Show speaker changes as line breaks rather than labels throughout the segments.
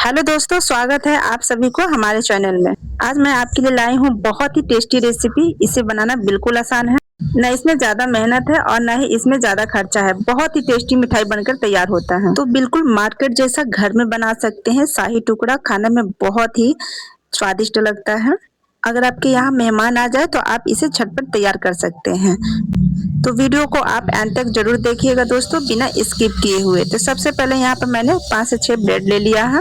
Hello दोस्तों, स्वागत है आप सभी को हमारे चैनल में। आज मैं आपके लिए लाई हूँ बहुत ही टेस्टी रेसिपी। इसे बनाना बिल्कुल आसान है, न इसमें ज़्यादा मेहनत है और न ही इसमें ज़्यादा खर्चा है। बहुत ही टेस्टी मिठाई बनकर तैयार होता है, तो बिल्कुल मार्केट जैसा घर में बना सकते हैं। शाही टुकड़ा खाने में बहुत ही स्वादिष्ट लगता है। अगर आपके यहाँ मेहमान आ जाए तो आप इसे झटपट तैयार कर सकते हैं। तो वीडियो को आप एंड तक जरूर देखिएगा दोस्तों, बिना स्किप किए हुए। तो सबसे पहले यहाँ पर मैंने 5 से 6 ब्रेड ले लिया है।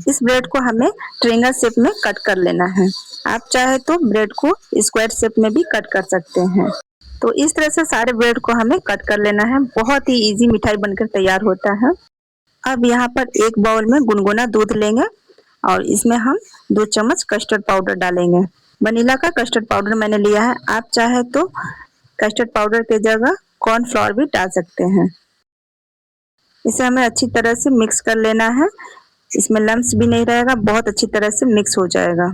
इस ब्रेड को हमें ट्रायंगल शेप में कट कर लेना है। आप चाहे तो ब्रेड को स्क्वायर शेप में भी कट कर सकते हैं। तो इस तरह से सारे ब्रेड को हमें कट कर लेना है। बहुत ही इजी मिठाई बनकर तैयार होता है। अब यहाँ पर एक बाउल में गुनगुना दूध लेंगे और इसमें हम 2 चम्मच कस्टर्ड पाउडर डालेंगे। वनीला का कस्टर्ड पाउडर मैंने लिया है। आप चाहे तो कस्टर्ड पाउडर की जगह कॉर्नफ्लोर भी डाल सकते हैं। इसे हमें अच्छी तरह से मिक्स कर लेना है। इसमें लम्स भी नहीं रहेगा, बहुत अच्छी तरह से मिक्स हो जाएगा।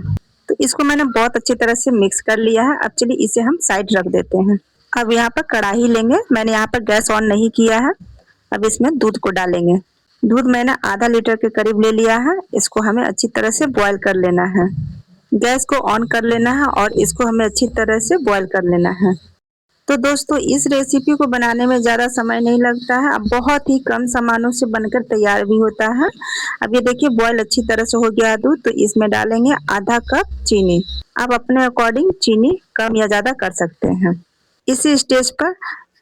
तो इसको मैंने बहुत अच्छी तरह से मिक्स कर लिया है। अब चलिए इसे हम साइड रख देते हैं। अब यहाँ पर कढ़ाई लेंगे। मैंने यहाँ पर गैस ऑन नहीं किया है। अब इसमें दूध को डालेंगे। दूध मैंने आधा लीटर के करीब ले लिया है। इसको हमें अच्छी तरह से बॉयल कर लेना है। गैस को ऑन कर लेना है और इसको हमें अच्छी तरह से बॉयल कर लेना है। तो दोस्तों, इस रेसिपी को बनाने में ज़्यादा समय नहीं लगता है। अब बहुत ही कम सामानों से बनकर तैयार भी होता है। अब ये देखिए बॉयल अच्छी तरह से हो गया है दूध, तो इसमें डालेंगे आधा कप चीनी। आप अपने अकॉर्डिंग चीनी कम या ज़्यादा कर सकते हैं। इसी स्टेज पर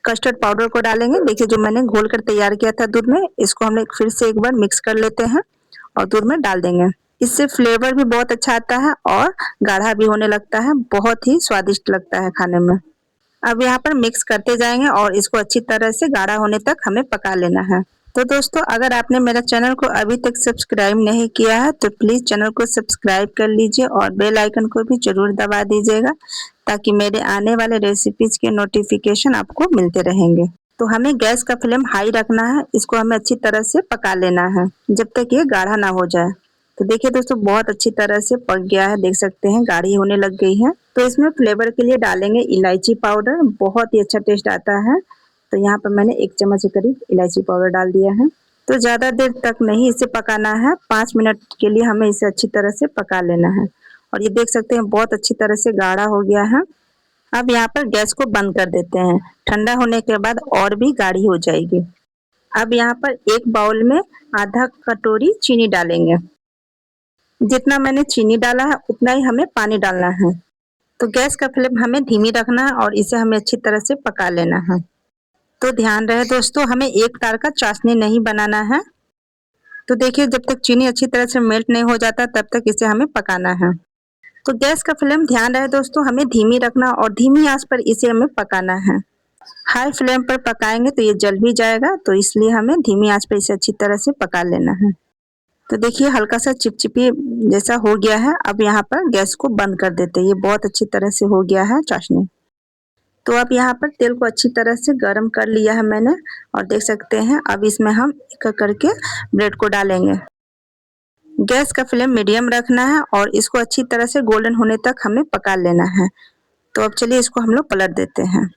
कस्टर्ड पाउडर को डालेंगे। देखिए जो मैंने घोल कर तैयार किया था दूध में, इसको हम लोग फिर से एक बार मिक्स कर लेते हैं और दूध में डाल देंगे। इससे फ्लेवर भी बहुत अच्छा आता है और गाढ़ा भी होने लगता है। बहुत ही स्वादिष्ट लगता है खाने में। अब यहाँ पर मिक्स करते जाएंगे और इसको अच्छी तरह से गाढ़ा होने तक हमें पका लेना है। तो दोस्तों, अगर आपने मेरा चैनल को अभी तक सब्सक्राइब नहीं किया है तो प्लीज़ चैनल को सब्सक्राइब कर लीजिए और बेल आइकन को भी ज़रूर दबा दीजिएगा, ताकि मेरे आने वाले रेसिपीज़ के नोटिफिकेशन आपको मिलते रहेंगे। तो हमें गैस का फ्लेम हाई रखना है। इसको हमें अच्छी तरह से पका लेना है जब तक ये गाढ़ा ना हो जाए। तो देखिए दोस्तों, बहुत अच्छी तरह से पक गया है। देख सकते हैं गाढ़ी होने लग गई है। तो इसमें फ्लेवर के लिए डालेंगे इलायची पाउडर। बहुत ही अच्छा टेस्ट आता है। तो यहाँ पर मैंने 1 चम्मच के करीब इलायची पाउडर डाल दिया है। तो ज़्यादा देर तक नहीं इसे पकाना है। 5 मिनट के लिए हमें इसे अच्छी तरह से पका लेना है। और ये देख सकते हैं बहुत अच्छी तरह से गाढ़ा हो गया है। अब यहाँ पर गैस को बंद कर देते हैं। ठंडा होने के बाद और भी गाढ़ी हो जाएगी। अब यहाँ पर एक बाउल में आधा कटोरी चीनी डालेंगे। जितना मैंने चीनी डाला है उतना ही हमें पानी डालना है। तो गैस का फ्लेम हमें धीमी रखना है और इसे हमें अच्छी तरह से पका लेना है। तो ध्यान रहे दोस्तों, हमें एक तार का चाशनी नहीं बनाना है। तो देखिए जब तक चीनी अच्छी तरह से मेल्ट नहीं हो जाता तब तक इसे हमें पकाना है। तो गैस का फ्लेम ध्यान रहे दोस्तों, हमें धीमी रखना और धीमी आंच पर इसे हमें पकाना है। हाई फ्लेम पर पकाएंगे तो ये जल भी जाएगा, तो इसलिए हमें धीमी आंच पर इसे अच्छी तरह से पका लेना है। तो देखिए हल्का सा चिपचिपी जैसा हो गया है। अब यहाँ पर गैस को बंद कर देते हैं। ये बहुत अच्छी तरह से हो गया है चाशनी। तो अब यहाँ पर तेल को अच्छी तरह से गर्म कर लिया है मैंने और देख सकते हैं अब इसमें हम एक एक करके ब्रेड को डालेंगे। गैस का फ्लेम मीडियम रखना है और इसको अच्छी तरह से गोल्डन होने तक हमें पका लेना है। तो अब चलिए इसको हम लोग पलट देते हैं।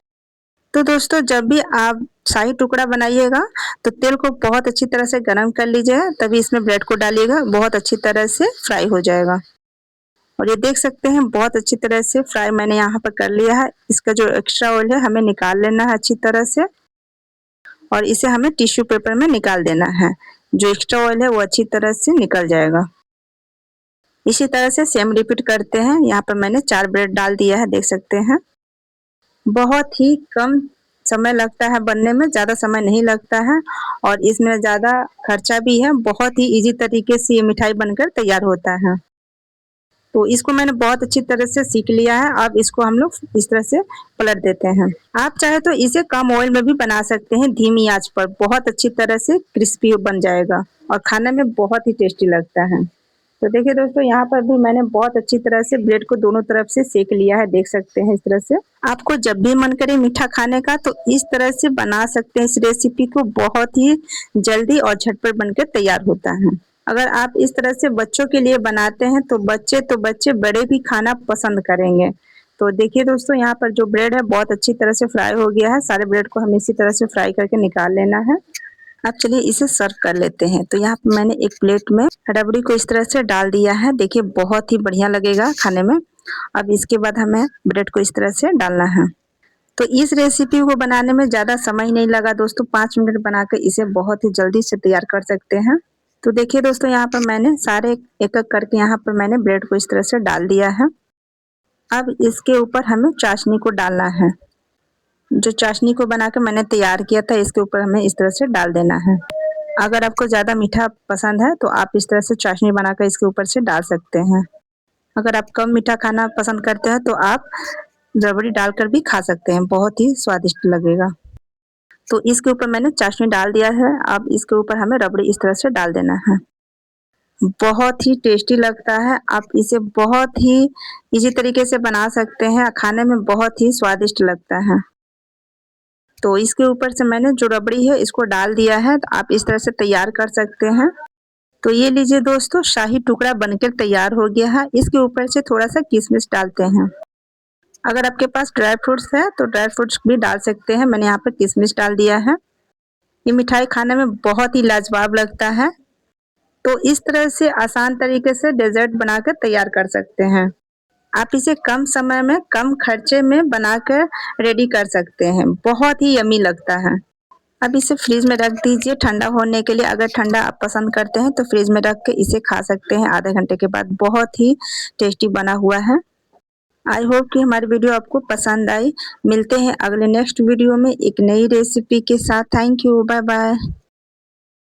तो दोस्तों, जब भी आप शाही टुकड़ा बनाइएगा तो तेल को बहुत अच्छी तरह से गरम कर लीजिएगा, तभी इसमें ब्रेड को डालिएगा। बहुत अच्छी तरह से फ्राई हो जाएगा। और ये देख सकते हैं बहुत अच्छी तरह से फ्राई मैंने यहाँ पर कर लिया है। इसका जो एक्स्ट्रा ऑयल है हमें निकाल लेना है अच्छी तरह से और इसे हमें टिश्यू पेपर में निकाल देना है। जो एक्स्ट्रा ऑयल है वो अच्छी तरह से निकल जाएगा। इसी तरह से सेम रिपीट करते हैं। यहाँ पर मैंने 4 ब्रेड डाल दिया है, देख सकते हैं। बहुत ही कम समय लगता है बनने में, ज़्यादा समय नहीं लगता है और इसमें ज़्यादा खर्चा भी है। बहुत ही इजी तरीके से ये मिठाई बनकर तैयार होता है। तो इसको मैंने बहुत अच्छी तरह से सीख लिया है। अब इसको हम लोग इस तरह से पलट देते हैं। आप चाहे तो इसे कम ऑयल में भी बना सकते हैं, धीमी आंच पर। बहुत अच्छी तरह से क्रिस्पी बन जाएगा और खाने में बहुत ही टेस्टी लगता है। तो देखिए दोस्तों, यहाँ पर भी मैंने बहुत अच्छी तरह से ब्रेड को दोनों तरफ से सेक लिया है, देख सकते हैं इस तरह से। आपको जब भी मन करे मीठा खाने का तो इस तरह से बना सकते हैं इस रेसिपी को। बहुत ही जल्दी और झटपट बनकर तैयार होता है। अगर आप इस तरह से बच्चों के लिए बनाते हैं तो बच्चे बड़े भी खाना पसंद करेंगे। तो देखिए दोस्तों, यहाँ पर जो ब्रेड है बहुत अच्छी तरह से फ्राई हो गया है। सारे ब्रेड को हमें इसी तरह से फ्राई करके निकाल लेना है। अब चलिए इसे सर्व कर लेते हैं। तो यहाँ पे मैंने एक प्लेट में रबड़ी को इस तरह से डाल दिया है। देखिए बहुत ही बढ़िया लगेगा खाने में। अब इसके बाद हमें ब्रेड को इस तरह से डालना है। तो इस रेसिपी को बनाने में ज़्यादा समय नहीं लगा दोस्तों, 5 मिनट बनाकर इसे बहुत ही जल्दी से तैयार कर सकते हैं। तो देखिए दोस्तों यहाँ पर मैंने सारे एक-एक करके यहाँ पर मैंने ब्रेड को इस तरह से डाल दिया है। अब इसके ऊपर हमें चाशनी को डालना है। जो चाशनी को बना के मैंने तैयार किया था इसके ऊपर हमें इस तरह से डाल देना है। अगर आपको ज़्यादा मीठा पसंद है तो आप इस तरह से चाशनी बनाकर इसके ऊपर से डाल सकते हैं। अगर आप कम मीठा खाना पसंद करते हैं तो आप रबड़ी डालकर भी खा सकते हैं, बहुत ही स्वादिष्ट लगेगा। तो इसके ऊपर मैंने चाशनी डाल दिया है। अब इसके ऊपर हमें रबड़ी इस तरह से डाल देना है। बहुत ही टेस्टी लगता है। आप इसे बहुत ही इजी तरीके से बना सकते हैं, खाने में बहुत ही स्वादिष्ट लगता है। तो इसके ऊपर से मैंने जो रबड़ी है इसको डाल दिया है। तो आप इस तरह से तैयार कर सकते हैं। तो ये लीजिए दोस्तों, शाही टुकड़ा बनकर तैयार हो गया है। इसके ऊपर से थोड़ा सा किशमिश डालते हैं। अगर आपके पास ड्राई फ्रूट्स है तो ड्राई फ्रूट्स भी डाल सकते हैं। मैंने यहाँ पर किशमिश डाल दिया है। ये मिठाई खाने में बहुत ही लाजवाब लगता है। तो इस तरह से आसान तरीके से डेजर्ट बनाकर तैयार कर सकते हैं। आप इसे कम समय में कम खर्चे में बनाकर रेडी कर सकते हैं। बहुत ही यम्मी लगता है। अब इसे फ्रिज में रख दीजिए ठंडा होने के लिए। अगर ठंडा आप पसंद करते हैं तो फ्रिज में रख के इसे खा सकते हैं आधे घंटे के बाद। बहुत ही टेस्टी बना हुआ है। आई होप कि हमारी वीडियो आपको पसंद आई। मिलते हैं अगले नेक्स्ट वीडियो में एक नई रेसिपी के साथ। Thank you, bye bye.